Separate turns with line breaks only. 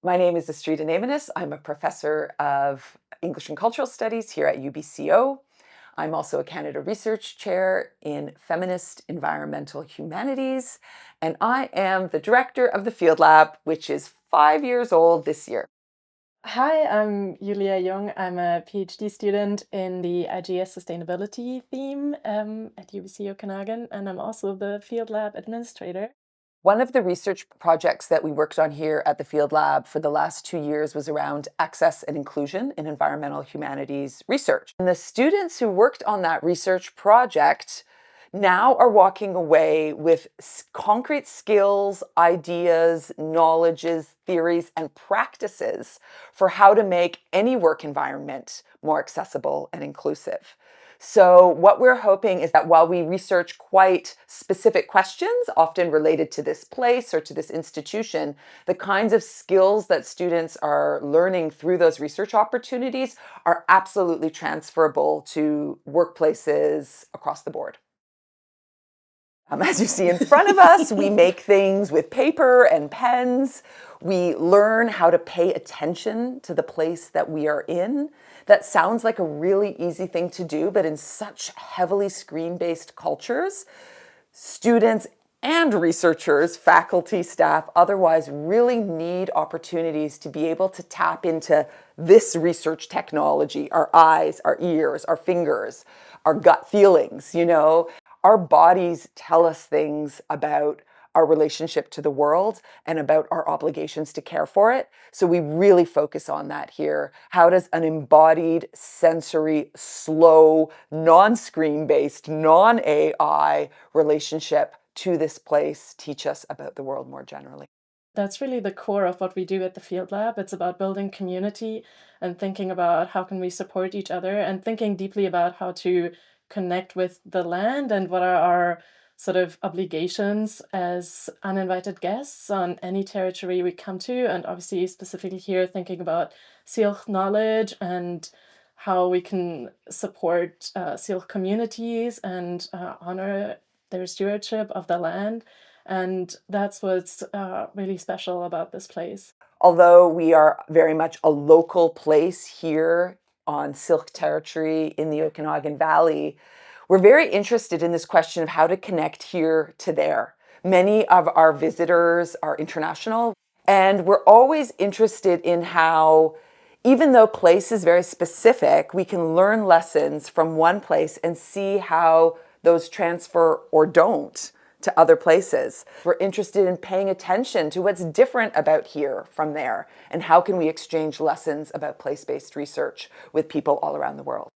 My name is Astrida Neimanis. I'm a professor of English and Cultural Studies here at UBCO. I'm also a Canada Research Chair in Feminist Environmental Humanities, and I am the director of the Field Lab, which is 5 years old this year.
Hi, I'm Julia Jung. I'm a PhD student in the IGS Sustainability theme at UBC Okanagan, and I'm also the Field Lab administrator.
One of the research projects that we worked on here at the Field Lab for the last 2 years was around access and inclusion in environmental humanities research. And the students who worked on that research project now are walking away with concrete skills, ideas, knowledges, theories, and practices for how to make any work environment more accessible and inclusive. So what we're hoping is that while we research quite specific questions, often related to this place or to this institution, the kinds of skills that students are learning through those research opportunities are absolutely transferable to workplaces across the board. As you see in front of us, we make things with paper and pens. We learn how to pay attention to the place that we are in. That sounds like a really easy thing to do, but in such heavily screen-based cultures, students and researchers, faculty, staff, otherwise really need opportunities to be able to tap into this research technology, our eyes, our ears, our fingers, our gut feelings, Our bodies tell us things about our relationship to the world and about our obligations to care for it. So we really focus on that here. How does an embodied, sensory, slow, non-screen based, non-AI relationship to this place teach us about the world more generally?
That's really the core of what we do at the Field Lab. It's about building community and thinking about how can we support each other and thinking deeply about how to connect with the land and what are our sort of obligations as uninvited guests on any territory we come to. And obviously, specifically here, thinking about Syilx knowledge and how we can support Syilx communities and honor their stewardship of the land. And that's what's really special about this place.
Although we are very much a local place here on Syilx territory in the Okanagan Valley, we're very interested in this question of how to connect here to there. Many of our visitors are international, and we're always interested in how, even though place is very specific, we can learn lessons from one place and see how those transfer or don't to other places. We're interested in paying attention to what's different about here from there, and how can we exchange lessons about place-based research with people all around the world.